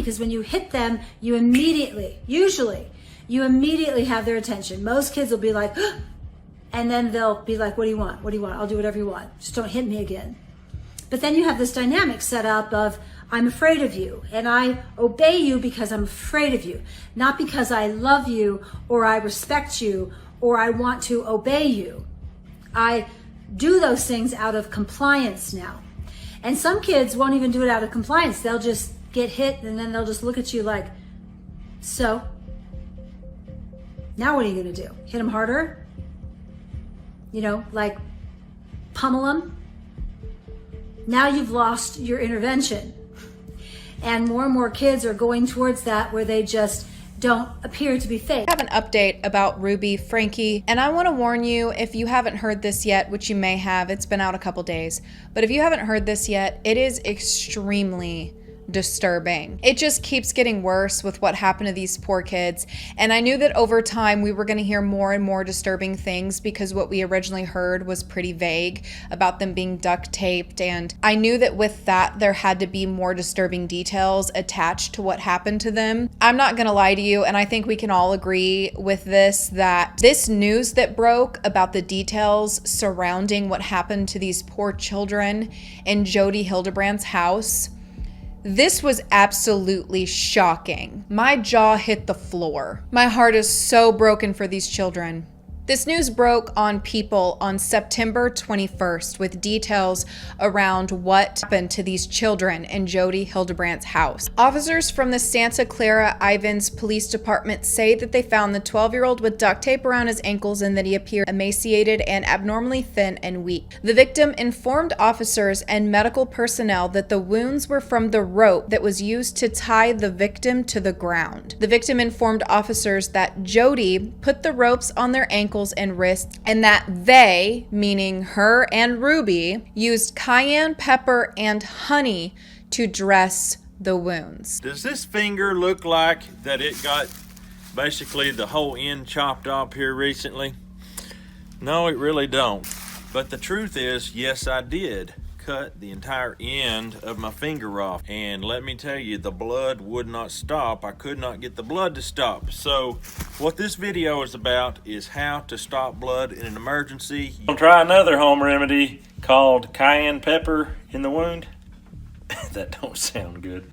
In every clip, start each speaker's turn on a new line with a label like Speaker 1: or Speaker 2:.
Speaker 1: because when you hit them, you usually have their attention. Most kids will be like, and then they'll be like, what do you want? What do you want? I'll do whatever you want. Just don't hit me again. But then you have this dynamic set up of, I'm afraid of you, and I obey you because I'm afraid of you, not because I love you or I respect you or I want to obey you. I do those things out of compliance now. And some kids won't even do it out of compliance. They'll just get hit and then they'll just look at you like, so? Now what are you gonna do? Hit them harder? You know, like pummel them? Now you've lost your intervention. And more kids are going towards that where they just don't appear to be fake.
Speaker 2: I have an update about Ruby, Franke, and I want to warn you, if you haven't heard this yet, which you may have, it's been out a couple days, but if you haven't heard this yet, it is extremely disturbing. It just keeps getting worse with what happened to these poor kids, and I knew that over time we were going to hear more and more disturbing things because what we originally heard was pretty vague about them being duct taped, and I knew that with that there had to be more disturbing details attached to what happened to them. I'm not going to lie to you, and I think we can all agree with this, that this news that broke about the details surrounding what happened to these poor children in Jodi Hildebrandt's house, this was absolutely shocking. My jaw hit the floor. My heart is so broken for these children. This news broke on People on September 21st with details around what happened to these children in Jodi Hildebrandt's house. Officers from the Santa Clara Ivins Police Department say that they found the 12-year-old with duct tape around his ankles and that he appeared emaciated and abnormally thin and weak. The victim informed officers and medical personnel that the wounds were from the rope that was used to tie the victim to the ground. The victim informed officers that Jodi put the ropes on their ankles and wrists, and that they, meaning her and Ruby, used cayenne pepper and honey to dress the wounds.
Speaker 3: Does this finger look like that it got basically the whole end chopped off here recently? No, it really don't. But the truth is, yes, I did cut the entire end of my finger off, and let me tell you, the blood would not stop. I could not get the blood to stop. So what this video is about is how to stop blood in an emergency.
Speaker 4: I'll try another home remedy called cayenne pepper in the wound. That don't sound good.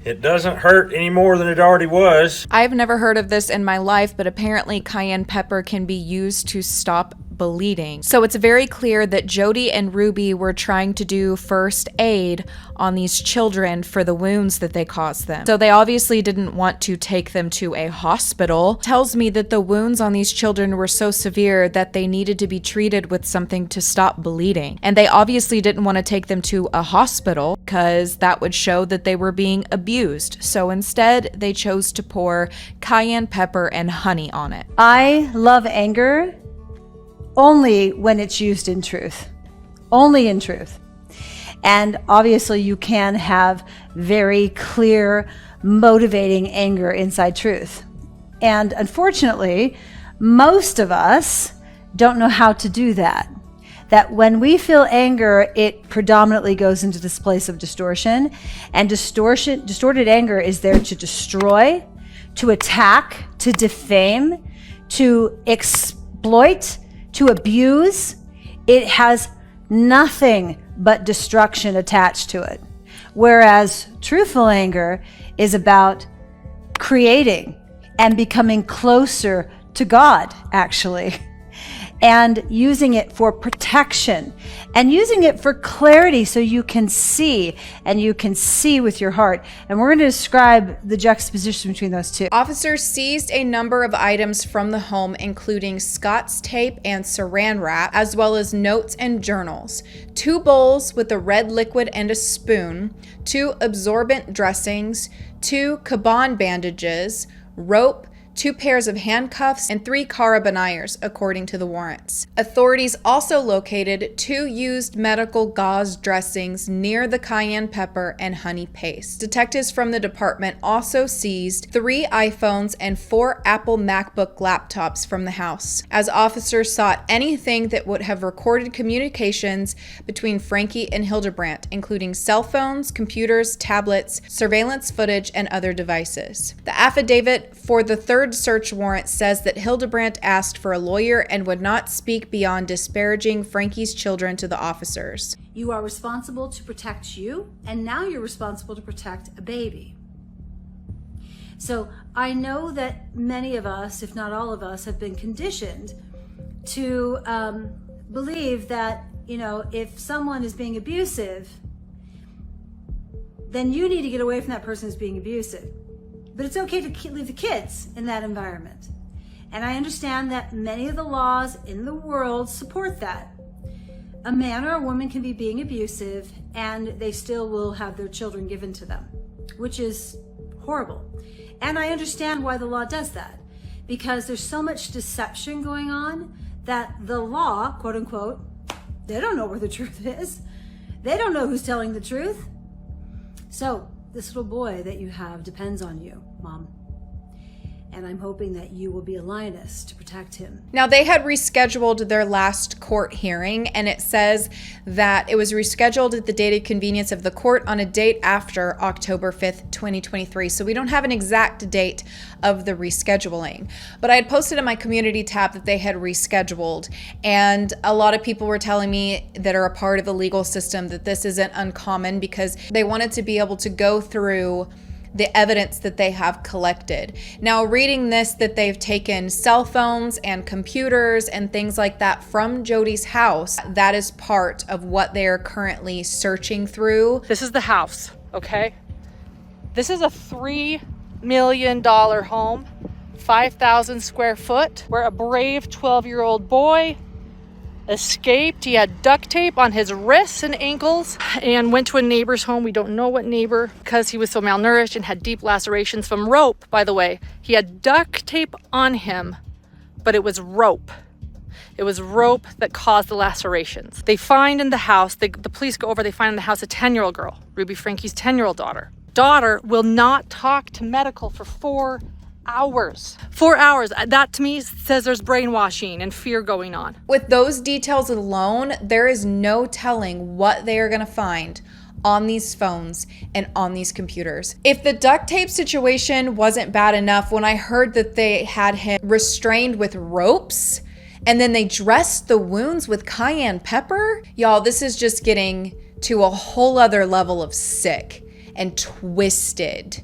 Speaker 3: It doesn't hurt any more than it already was.
Speaker 2: I've never heard of this in my life, but apparently cayenne pepper can be used to stop bleeding. So it's very clear that Jodi and Ruby were trying to do first aid on these children for the wounds that they caused them. So they obviously didn't want to take them to a hospital. It tells me that the wounds on these children were so severe that they needed to be treated with something to stop bleeding. And they obviously didn't want to take them to a hospital because that would show that they were being abused. So instead, they chose to pour cayenne pepper and honey on it.
Speaker 1: I love anger only when it's used in truth. Only in truth. And obviously you can have very clear, motivating anger inside truth. And unfortunately, most of us don't know how to do that. That when we feel anger, it predominantly goes into this place of distortion. And distorted anger is there to destroy, to attack, to defame, to exploit, to abuse. It has nothing but destruction attached to it. Whereas truthful anger is about creating and becoming closer to God, actually, and using it for protection and using it for clarity so you can see, and you can see with your heart. And we're going to describe the juxtaposition between those two.
Speaker 2: Officers seized a number of items from the home, including Scott's tape and saran wrap, as well as notes and journals, 2 bowls with a red liquid and a spoon, 2 absorbent dressings, 2 Kaban bandages, rope, 2 pairs of handcuffs, and 3 carabiners, according to the warrants. Authorities also located 2 used medical gauze dressings near the cayenne pepper and honey paste. Detectives from the department also seized 3 iPhones and 4 Apple MacBook laptops from the house, as officers sought anything that would have recorded communications between Franke and Hildebrandt, including cell phones, computers, tablets, surveillance footage, and other devices. The affidavit for the 3rd search warrant says that Hildebrandt asked for a lawyer and would not speak beyond disparaging Franke's children to the officers.
Speaker 1: You are responsible to protect you, and now you're responsible to protect a baby. So I know that many of us, if not all of us, have been conditioned to believe that, if someone is being abusive, then you need to get away from that person who's being abusive. But it's okay to leave the kids in that environment. And I understand that many of the laws in the world support that. A man or a woman can be being abusive and they still will have their children given to them, which is horrible. And I understand why the law does that, because there's so much deception going on that the law, quote unquote, they don't know where the truth is. They don't know who's telling the truth. So this little boy that you have depends on you, Mom. And I'm hoping that you will be a lioness to protect him.
Speaker 2: Now, they had rescheduled their last court hearing, and it says that it was rescheduled at the dated convenience of the court on a date after October 5th, 2023. So we don't have an exact date of the rescheduling. But I had posted in my community tab that they had rescheduled, and a lot of people were telling me that are a part of the legal system that this isn't uncommon because they wanted to be able to go through the evidence that they have collected. Now, reading this, that they've taken cell phones and computers and things like that from Jodi's house, that is part of what they are currently searching through.
Speaker 5: This is the house, okay? This is a $3 million home, 5,000 square foot, where a brave 12-year-old boy escaped. He had duct tape on his wrists and ankles and went to a neighbor's home. We don't know what neighbor, because he was so malnourished and had deep lacerations from rope, by the way. He had duct tape on him, but it was rope. It was rope that caused the lacerations. They find in the house, the police go over, they find in the house a 10-year-old girl, Ruby Franke's 10-year-old daughter. Daughter will not talk to medical for 4 hours. 4 hours. That to me says there's brainwashing and fear going on.
Speaker 2: With those details alone, there is no telling what they are going to find on these phones and on these computers. If the duct tape situation wasn't bad enough, when I heard that they had him restrained with ropes and then they dressed the wounds with cayenne pepper, y'all, this is just getting to a whole other level of sick and twisted.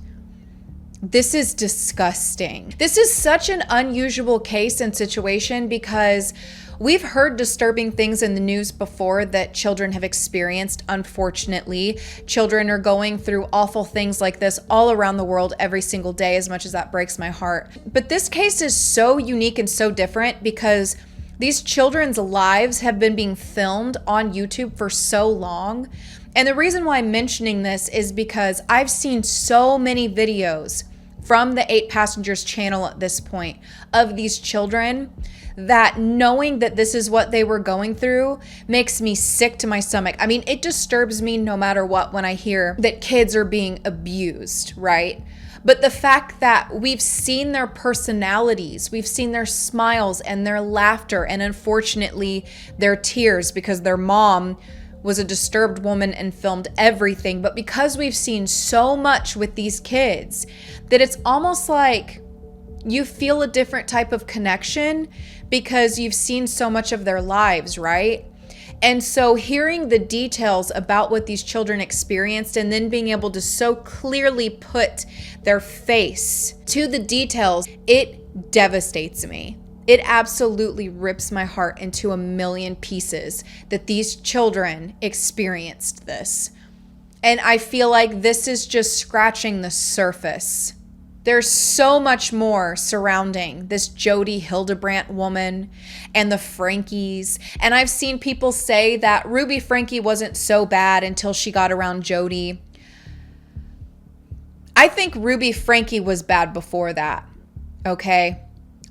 Speaker 2: This is disgusting. This is such an unusual case and situation because we've heard disturbing things in the news before that children have experienced. Unfortunately, children are going through awful things like this all around the world every single day, as much as that breaks my heart. But this case is so unique and so different because these children's lives have been being filmed on YouTube for so long. And the reason why I'm mentioning this is because I've seen so many videos from the 8 Passengers channel at this point of these children that knowing that this is what they were going through makes me sick to my stomach. I mean, it disturbs me no matter what when I hear that kids are being abused, right? But the fact that we've seen their personalities, we've seen their smiles and their laughter, and unfortunately their tears because their mom was a disturbed woman and filmed everything. But because we've seen so much with these kids, that it's almost like you feel a different type of connection because you've seen so much of their lives, right? And so hearing the details about what these children experienced and then being able to so clearly put their face to the details, it devastates me. It absolutely rips my heart into a million pieces that these children experienced this. And I feel like this is just scratching the surface. There's so much more surrounding this Jodi Hildebrandt woman and the Frankes. And I've seen people say that Ruby Franke wasn't so bad until she got around Jodi. I think Ruby Franke was bad before that. okay?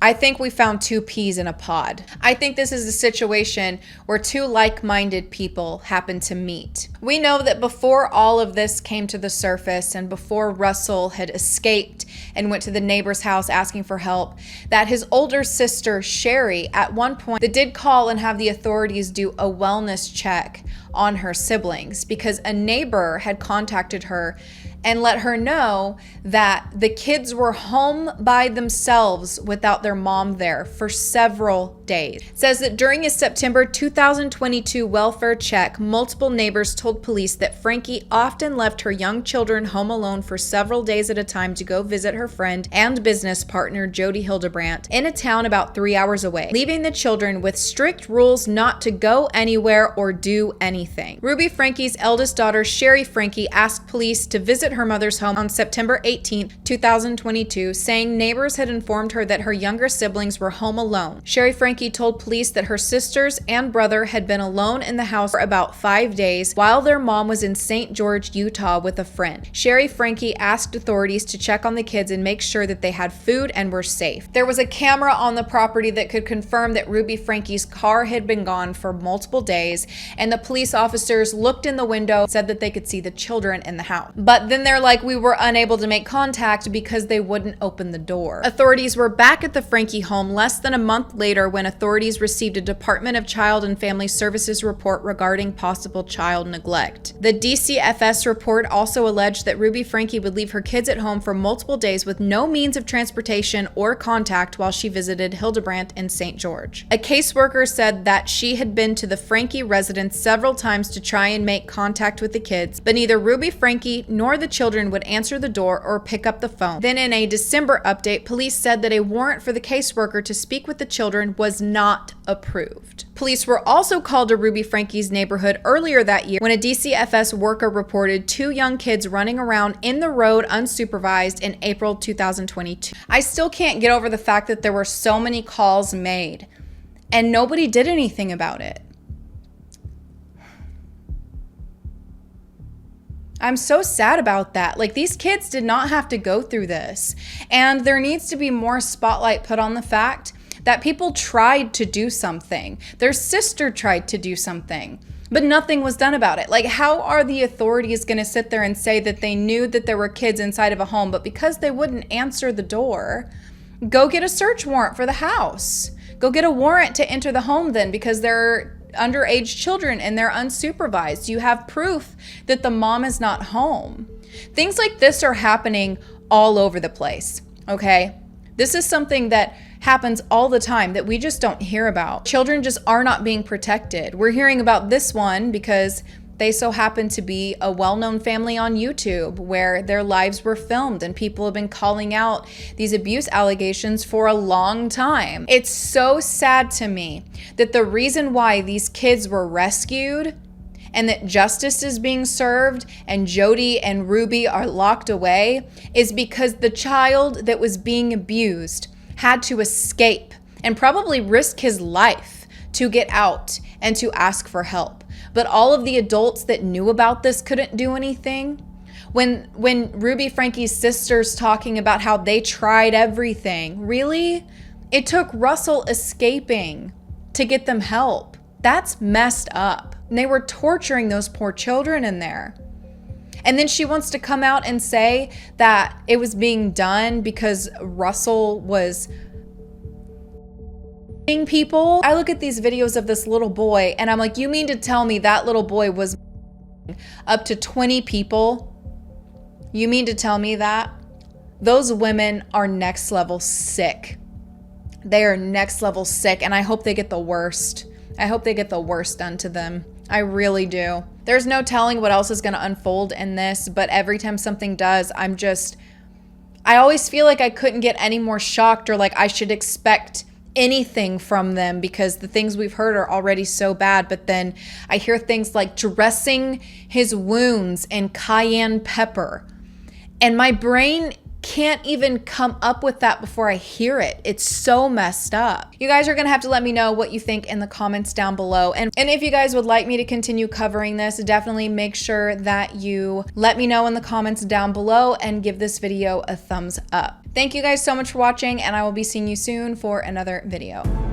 Speaker 2: I think we found two peas in a pod. I think this is a situation where two like-minded people happen to meet. We know that before all of this came to the surface and before Russell had escaped and went to the neighbor's house asking for help, that his older sister, Sherry, at one point did call and have the authorities do a wellness check on her siblings because a neighbor had contacted her and let her know that the kids were home by themselves without their mom there for several days. It says that during a September 2022 welfare check, multiple neighbors told police that Franke often left her young children home alone for several days at a time to go visit her friend and business partner, Jodi Hildebrandt, in a town about 3 hours away, leaving the children with strict rules not to go anywhere or do anything. Ruby Franke's eldest daughter, Sherry Franke, asked police to visit her mother's home on September 18, 2022, saying neighbors had informed her that her younger siblings were home alone. Sherry Franke told police that her sisters and brother had been alone in the house for about 5 days while their mom was in St. George, Utah with a friend. Sherry Franke asked authorities to check on the kids and make sure that they had food and were safe. There was a camera on the property that could confirm that Ruby Franke's car had been gone for multiple days, and the police officers looked in the window and said that they could see the children in the house. But then they're like, we were unable to make contact because they wouldn't open the door. Authorities were back at the Franke home less than a month later when authorities received a Department of Child and Family Services report regarding possible child neglect. The DCFS report also alleged that Ruby Franke would leave her kids at home for multiple days with no means of transportation or contact while she visited Hildebrandt in St. George. A caseworker said that she had been to the Franke residence several times to try and make contact with the kids, but neither Ruby Franke nor the children would answer the door or pick up the phone. Then in a December update, police said that a warrant for the caseworker to speak with the children was not approved. Police were also called to Ruby Franke's neighborhood earlier that year when a DCFS worker reported two young kids running around in the road unsupervised in April 2022. I still can't get over the fact that there were so many calls made and nobody did anything about it. I'm so sad about that. Like, these kids did not have to go through this. And there needs to be more spotlight put on the fact that people tried to do something. Their sister tried to do something, but nothing was done about it. Like, how are the authorities going to sit there and say that they knew that there were kids inside of a home, but because they wouldn't answer the door, go get a search warrant for the house? Go get a warrant to enter the home then, because they're underage children and they're unsupervised. You have proof that the mom is not home. Things like this are happening all over the place, okay? This is something that happens all the time that we just don't hear about. Children just are not being protected. We're hearing about this one because they so happen to be a well-known family on YouTube where their lives were filmed and people have been calling out these abuse allegations for a long time. It's so sad to me that the reason why these kids were rescued and that justice is being served and Jodi and Ruby are locked away is because the child that was being abused had to escape and probably risk his life to get out and to ask for help. But all of the adults that knew about this couldn't do anything. When Ruby Franke's sister's talking about how they tried everything, really? It took Russell escaping to get them help. That's messed up. And they were torturing those poor children in there. And then she wants to come out and say that it was being done because Russell was people. I look at these videos of this little boy and I'm like, you mean to tell me that little boy was up to 20 people? You mean to tell me that? Those women are next level sick. They are next level sick, and I hope they get the worst. I hope they get the worst done to them. I really do. There's no telling what else is going to unfold in this, but every time something does, I always feel like I couldn't get any more shocked or like I should expect anything from them because the things we've heard are already so bad. But then I hear things like dressing his wounds in cayenne pepper, and my brain can't even come up with that before I hear it. It's so messed up. You guys are gonna have to let me know what you think in the comments down below. And if you guys would like me to continue covering this, definitely make sure that you let me know in the comments down below and give this video a thumbs up. Thank you guys so much for watching, and I will be seeing you soon for another video.